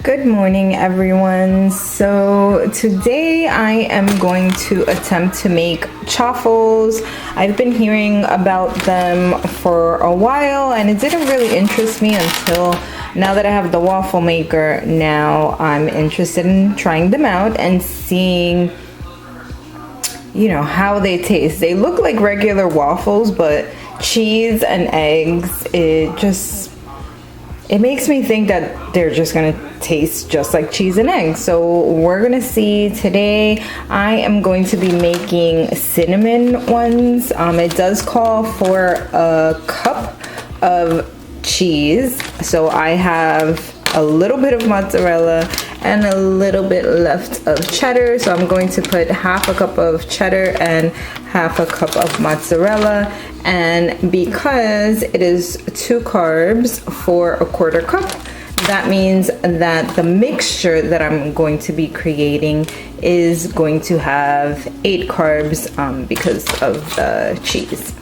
Good morning, everyone. So today I am going to attempt to make chaffles. I've been hearing about them for a while and it didn't really interest me until now that I have the waffle maker. Now I'm interested in trying them out and seeing, how they taste. They look like regular waffles, but cheese and eggs, it makes me think that they're just gonna taste just like cheese and eggs. So we're gonna see. Today I am going to be making cinnamon ones. It does call for a cup of cheese. So I have a little bit of mozzarella and a little bit left of cheddar. So I'm going to put half a cup of cheddar and half a cup of mozzarella. And because it is 2 carbs for a quarter cup, that means that the mixture that I'm going to be creating is going to have 8 carbs because of the cheese.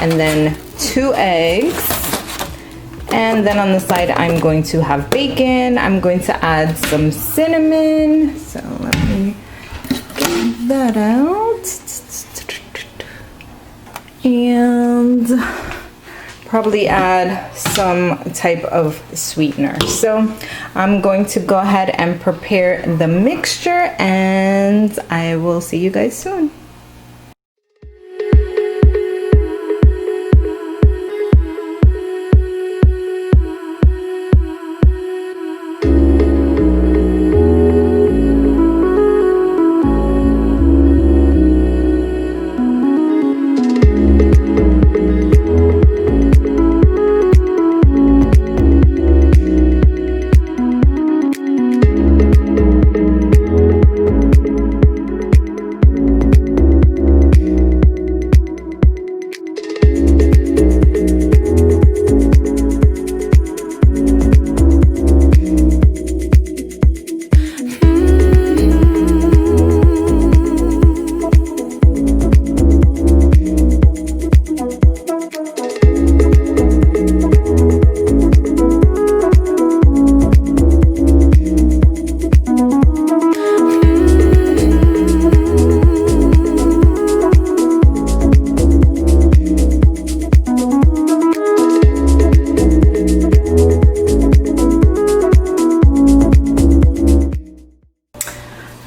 And then 2 eggs. And then on the side, I'm going to have bacon. I'm going to add some cinnamon. So let me get that out. And probably add some type of sweetener. So I'm going to go ahead and prepare the mixture and I will see you guys soon.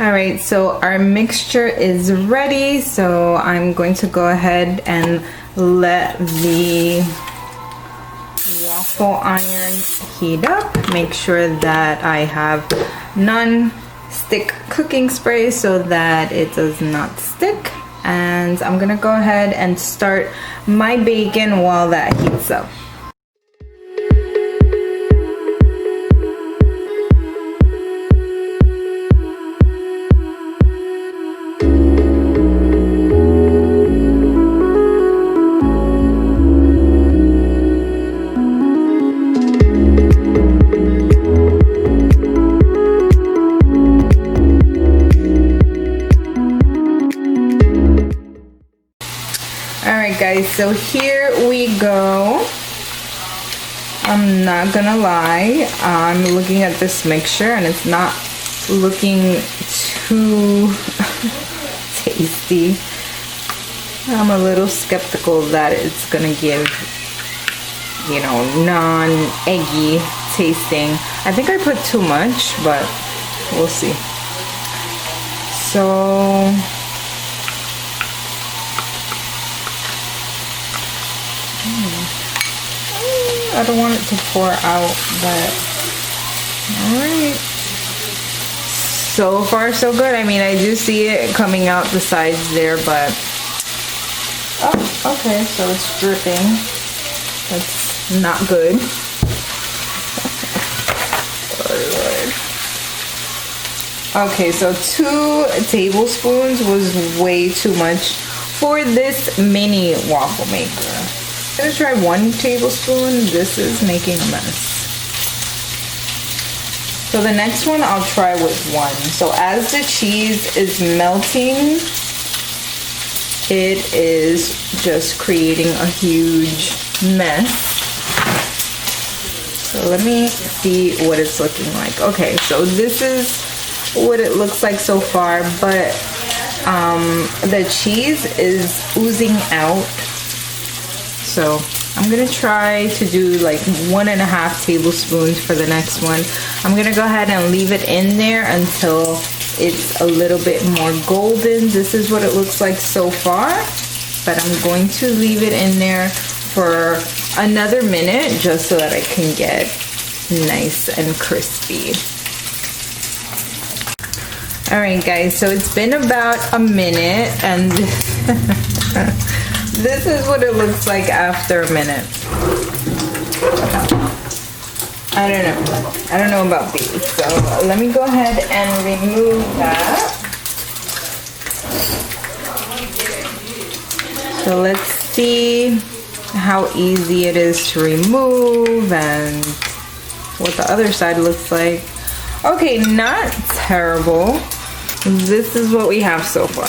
Alright, so our mixture is ready, so I'm going to go ahead and let the waffle iron heat up. Make sure that I have non-stick cooking spray so that it does not stick. And I'm gonna go ahead and start my bacon while that heats up. Alright guys, so here we go. I'm not gonna lie, I'm looking at this mixture and it's not looking too tasty. I'm a little skeptical that it's gonna give, non-eggy tasting. I think I put too much, but we'll see. So I don't want it to pour out, but alright. So far so good. I mean, I do see it coming out the sides there, but oh, okay, so it's dripping. That's not good. Okay, so 2 tablespoons was way too much for this mini waffle maker. I'm gonna try 1 tablespoon. This is making a mess. So the next one I'll try with 1. So as the cheese is melting, it is just creating a huge mess. So let me see what it's looking like. Okay, so this is what it looks like so far, but the cheese is oozing out. So I'm gonna try to do like 1.5 tablespoons for the next one. I'm gonna go ahead and leave it in there until it's a little bit more golden. This is what it looks like so far, but I'm going to leave it in there for another minute just so that it can get nice and crispy. All right, guys, so it's been about a minute, and this is what it looks like after a minute. I don't know about these, so let me go ahead and remove that. So let's see how easy it is to remove and what the other side looks like. Okay, not terrible. This is what we have so far.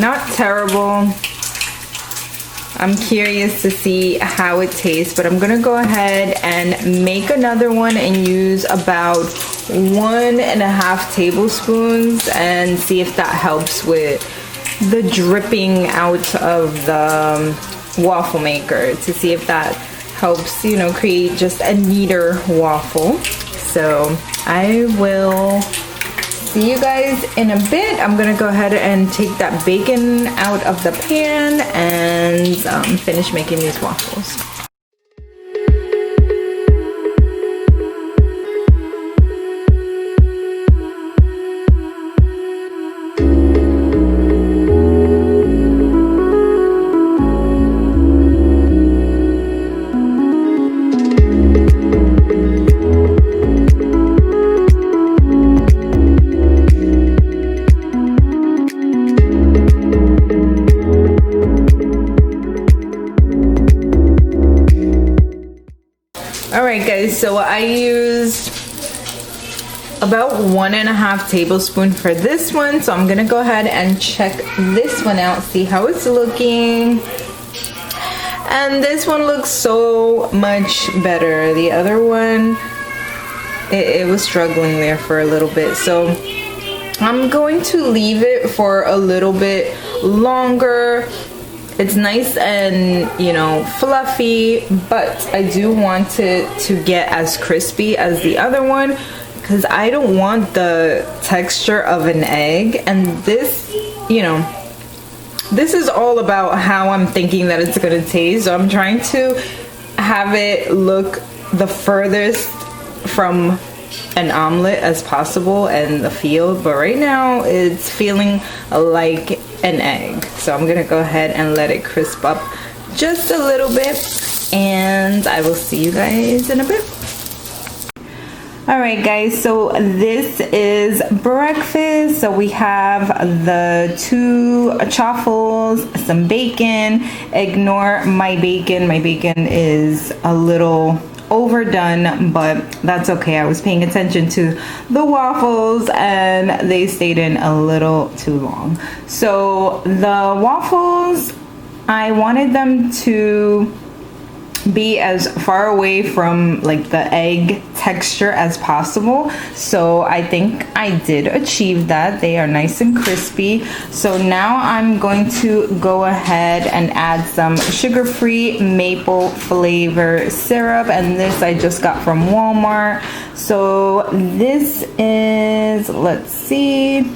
Not terrible. I'm curious to see how it tastes, but I'm gonna go ahead and make another one and use about 1.5 tablespoons and see if that helps with the dripping out of the waffle maker, to see if that helps, you know, create just a neater waffle. So I will see you guys in a bit. I'm gonna go ahead and take that bacon out of the pan and finish making these waffles. Alright guys, so I used about 1.5 tablespoons for this one, so I'm gonna go ahead and check this one out, see how it's looking. And this one looks so much better. The other one, it was struggling there for a little bit, so I'm going to leave it for a little bit longer. It's nice and, you know, fluffy, but I do want it to get as crispy as the other one because I don't want the texture of an egg. And this, you know, this is all about how I'm thinking that it's gonna taste. So I'm trying to have it look the furthest from an omelet as possible and the feel, but right now it's feeling like an egg. So I'm gonna go ahead and let it crisp up just a little bit, and I will see you guys in a bit. All right guys, so this is breakfast. So we have the 2 chaffles, some bacon. Ignore my bacon. My bacon is a little overdone, but that's okay. I was paying attention to the waffles and they stayed in a little too long. So the waffles, I wanted them to be as far away from like the egg texture as possible, so I think I did achieve that. They are nice and crispy. So now I'm going to go ahead and add some sugar-free maple flavor syrup, and this I just got from Walmart. So this is, let's see,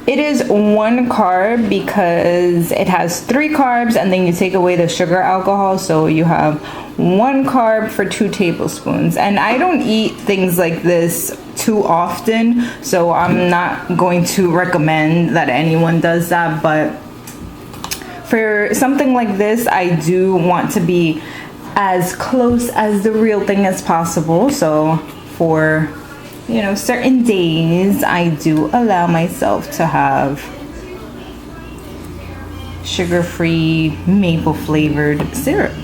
it is 1 carb because it has 3 carbs and then you take away the sugar alcohol, so you have 1 carb for 2 tablespoons. And I don't eat things like this too often, so I'm not going to recommend that anyone does that, but for something like this I do want to be as close as the real thing as possible. So for, you know, certain days I do allow myself to have sugar-free maple flavored syrup.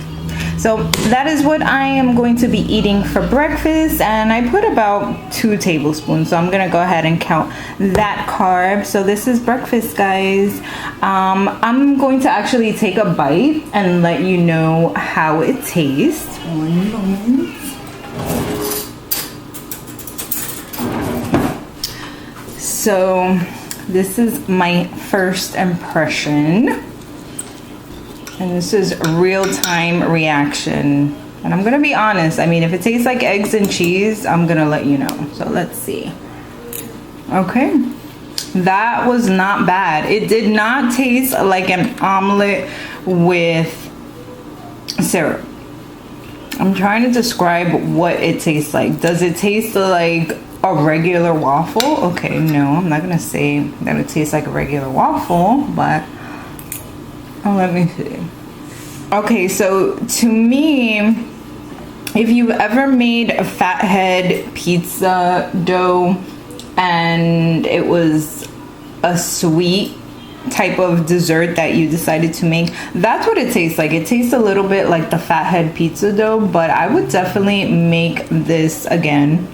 So that is what I am going to be eating for breakfast, and I put about 2 tablespoons, so I'm gonna go ahead and count that carb. So this is breakfast, guys. I'm going to actually take a bite and let you know how it tastes. 1 moment. So this is my first impression, and this is real-time reaction. And I'm gonna be honest, I mean, if it tastes like eggs and cheese, I'm gonna let you know. So let's see. Okay, that was not bad. It did not taste like an omelet with syrup. I'm trying to describe what it tastes like. Does it taste like a regular waffle? Okay, no, I'm not gonna say that it tastes like a regular waffle, but let me see. Okay, so to me, if you've ever made a fathead pizza dough and it was a sweet type of dessert that you decided to make, that's what it tastes like. It tastes a little bit like the fathead pizza dough, but I would definitely make this again.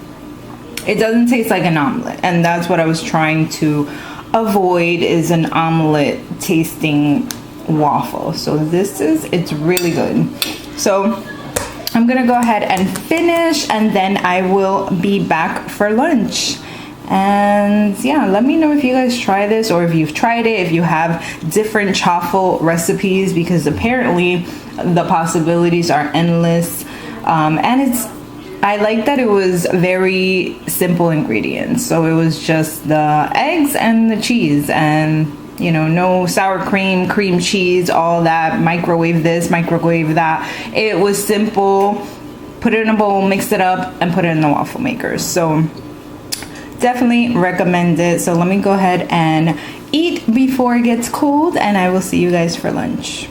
It doesn't taste like an omelet, and that's what I was trying to avoid, is an omelet tasting waffle. So it's really good. So I'm gonna go ahead and finish, and then I will be back for lunch. And yeah, let me know if you guys try this, or if you've tried it, if you have different chaffle recipes, because apparently the possibilities are endless. And I like that it was very simple ingredients. So it was just the eggs and the cheese, and you know, no sour cream, cream cheese, all that, microwave this, microwave that. It was simple. Put it in a bowl, mix it up, and put it in the waffle maker. So definitely recommend it. So let me go ahead and eat before it gets cold, and I will see you guys for lunch.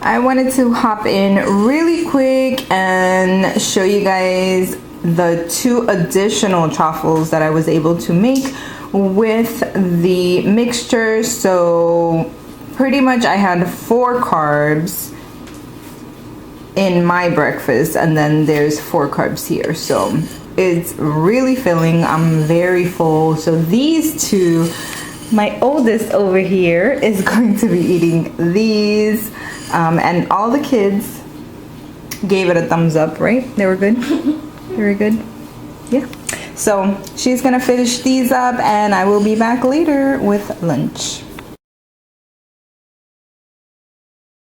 I wanted to hop in really quick and show you guys the 2 additional truffles that I was able to make with the mixture. So pretty much I had 4 carbs in my breakfast, and then there's 4 carbs here. So it's really filling. I'm very full. So these 2, my oldest over here is going to be eating these. And all the kids gave it a thumbs up, right? They were good? Very good? Yeah. So she's gonna finish these up, and I will be back later with lunch.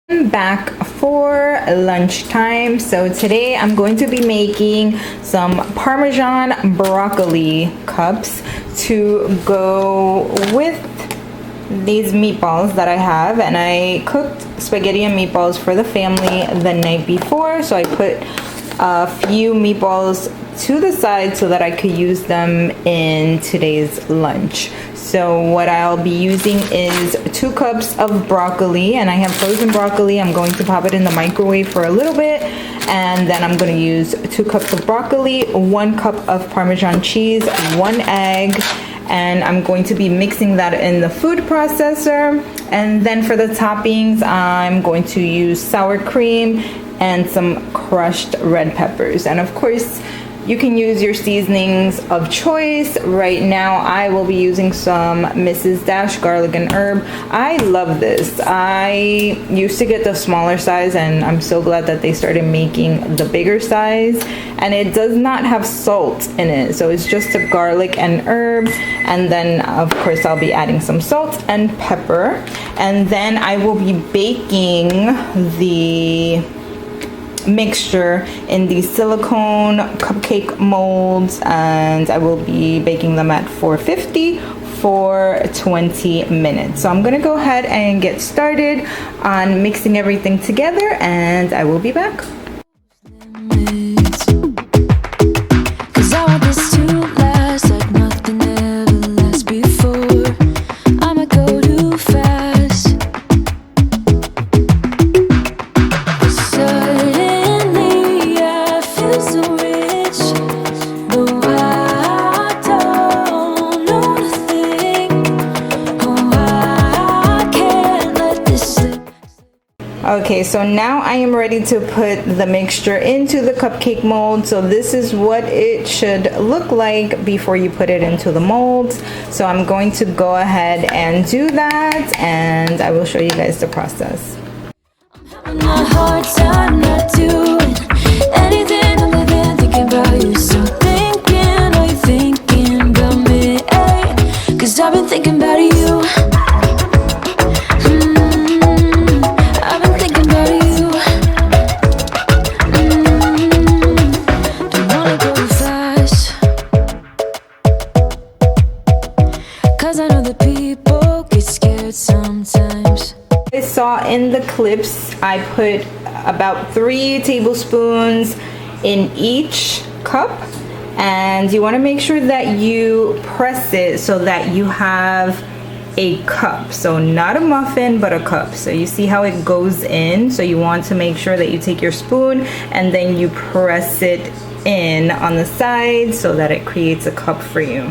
I'm back for lunchtime. So today I'm going to be making some Parmesan broccoli cups to go with these meatballs that I have. And I cooked spaghetti and meatballs for the family the night before, so I put a few meatballs to the side so that I could use them in today's lunch. So what I'll be using is 2 cups of broccoli, and I have frozen broccoli. I'm going to pop it in the microwave for a little bit, and then I'm going to use 2 cups of broccoli, 1 cup of Parmesan cheese, 1 egg, and I'm going to be mixing that in the food processor. And then for the toppings, I'm going to use sour cream and some crushed red peppers. And of course, you can use your seasonings of choice. Right now, I will be using some Mrs. Dash garlic and herb. I love this. I used to get the smaller size, and I'm so glad that they started making the bigger size. And it does not have salt in it, so it's just a garlic and herb. And then, of course, I'll be adding some salt and pepper. And then I will be baking the mixture in these silicone cupcake molds, and I will be baking them at 450 for 20 minutes. So I'm gonna go ahead and get started on mixing everything together, and I will be back. Okay, so now I am ready to put the mixture into the cupcake mold. So this is what it should look like before you put it into the mold. So I'm going to go ahead and do that, and I will show you guys the process. I'm having a hard time not doing anything other than thinking about you. So thinking, are you thinking about me? Cause I've been thinking about you. I've been thinking about you. Don't wanna go fast, cause I know that people get scared sometimes. I saw in the clips I put about 3 tablespoons in each cup, and you want to make sure that you press it so that you have a cup. So not a muffin, but a cup. So you see how it goes in, so you want to make sure that you take your spoon and then you press it in on the side so that it creates a cup for you.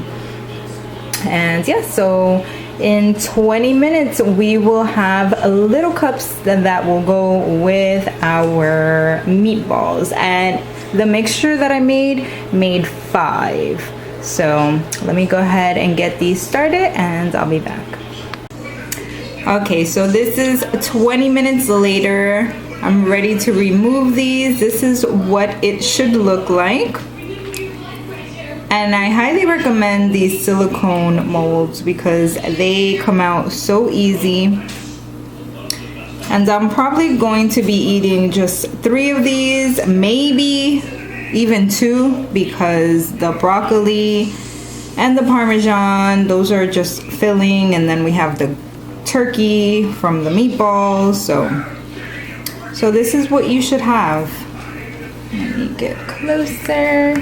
And yeah, so in 20 minutes we will have little cups that will go with our meatballs, and the mixture that I made 5. So let me go ahead and get these started and I'll be back. Okay, so this is 20 minutes later. I'm ready to remove these. This is what it should look like. And I highly recommend these silicone molds because they come out so easy. And I'm probably going to be eating just 3 of these, maybe even 2, because the broccoli and the Parmesan, those are just filling, and then we have the turkey from the meatballs. So this is what you should have. Let me get closer.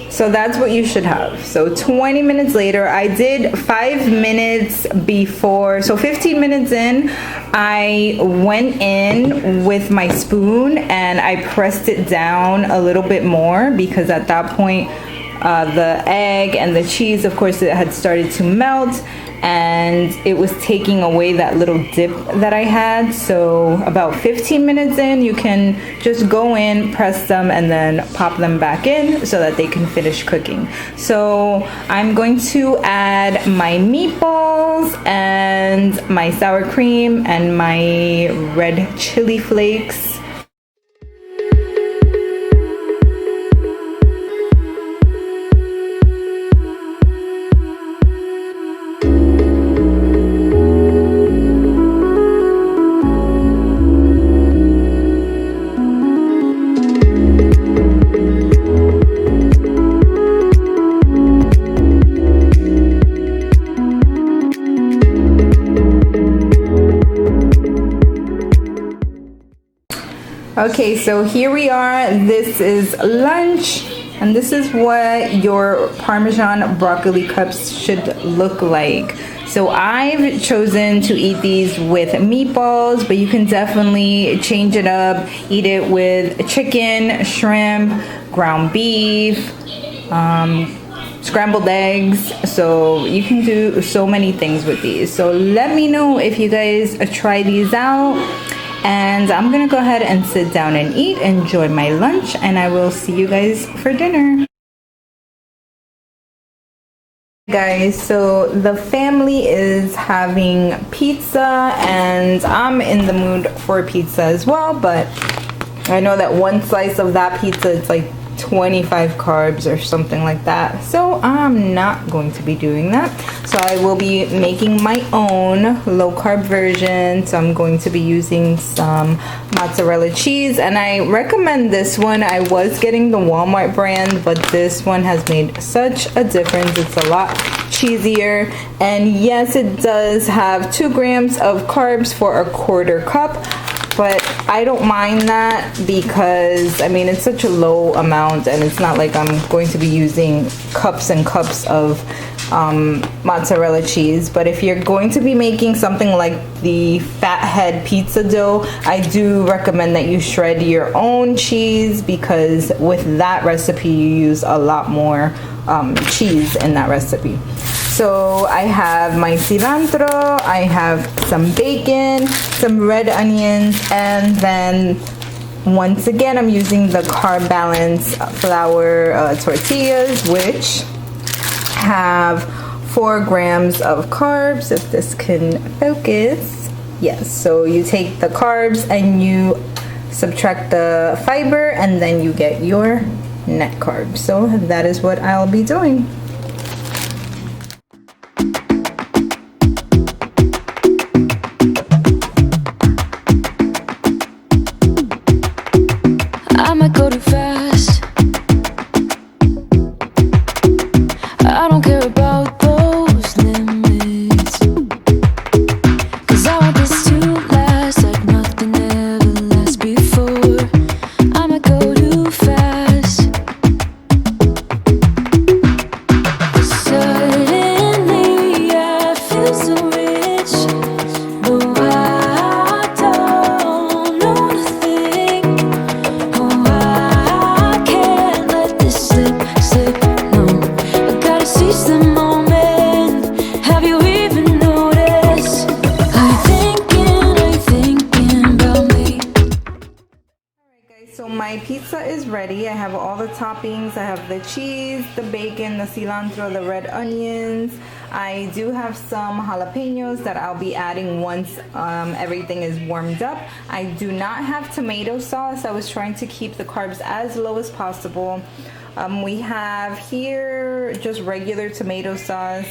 So that's what you should have. So 20 minutes later, I did 5 minutes before, so 15 minutes in, I went in with my spoon and I pressed it down a little bit more, because at that point the egg and the cheese, of course, it had started to melt and it was taking away that little dip that I had. So about 15 minutes in, you can just go in, press them, and then pop them back in so that they can finish cooking. So I'm going to add my meatballs and my sour cream and my red chili flakes. Okay, so here we are. This is lunch, and this is what your Parmesan broccoli cups should look like. So I've chosen to eat these with meatballs, but you can definitely change it up. Eat it with chicken, shrimp, ground beef, scrambled eggs. So you can do so many things with these. So let me know if you guys try these out. And I'm gonna go ahead and sit down and eat, enjoy my lunch, and I will see you guys for dinner. Guys, so the family is having pizza and I'm in the mood for pizza as well, but I know that one slice of that pizza is like 25 carbs or something like that, so I'm not going to be doing that. So I will be making my own low carb version. So I'm going to be using some mozzarella cheese, and I recommend this one. I was getting the Walmart brand, but this one has made such a difference. It's a lot cheesier, and yes, it does have 2 grams of carbs for a 1/4 cup. But I don't mind that because, I mean, it's such a low amount, and it's not like I'm going to be using cups and cups of mozzarella cheese. But if you're going to be making something like the fathead pizza dough, I do recommend that you shred your own cheese, because with that recipe you use a lot more cheese in that recipe. So I have my cilantro, I have some bacon, some red onions, and then once again I'm using the Carb Balance flour tortillas, which have 4 grams of carbs, if this can focus. Yes, so you take the carbs and you subtract the fiber, and then you get your net carbs. So that is what I'll be doing. I might go too fast. I don't care about those limits, 'cause I want this to last like nothing ever lasts before. I might go too fast. Suddenly I feel so rich, but I don't know nothing. Oh, I can't let this slip, no. I gotta seize the moment. Have you even noticed? Are you thinking about me? Alright guys, so my pizza is ready. I have all the toppings. I have the cheese, the bacon, the cilantro, the red onions. I do have some jalapenos that I'll be adding once everything is warmed up. I do not have tomato sauce. I was trying to keep the carbs as low as possible. We have here just regular tomato sauce.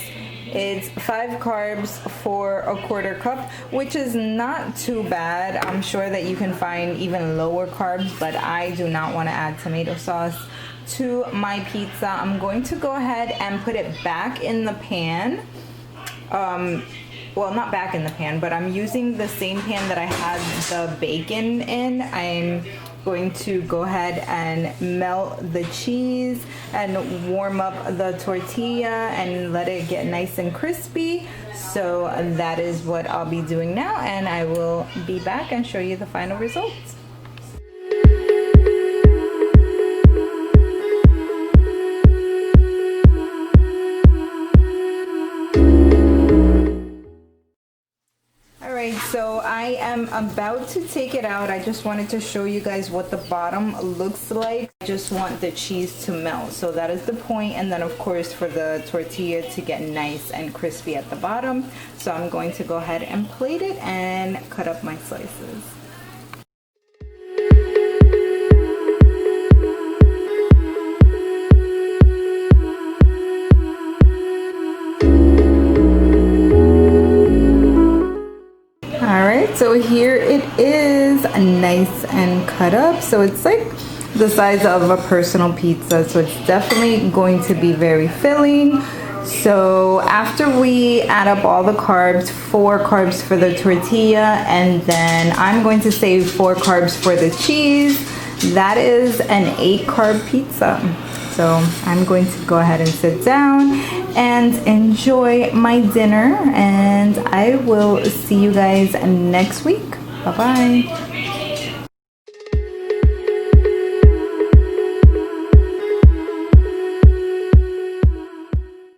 It's 5 carbs for a 1/4 cup, which is not too bad. I'm sure that you can find even lower carbs, but I do not want to add tomato sauce to my pizza. I'm going to go ahead and put it back in the pan. Well, not back in the pan, but I'm using the same pan that I had the bacon in. I'm going to go ahead and melt the cheese and warm up the tortilla and let it get nice and crispy. So that is what I'll be doing now, and I will be back and show you the final results. So I am about to take it out. I just wanted to show you guys what the bottom looks like. I just want the cheese to melt, so that is the point. And then of course for the tortilla to get nice and crispy at the bottom. So I'm going to go ahead and plate it and cut up my slices. So here it is, nice and cut up. So it's like the size of a personal pizza. So it's definitely going to be very filling. So after we add up all the carbs, 4 carbs for the tortilla, and then I'm going to save 4 carbs for the cheese, that is an 8 carb pizza. So I'm going to go ahead and sit down and enjoy my dinner, and I will see you guys next week. Bye-bye.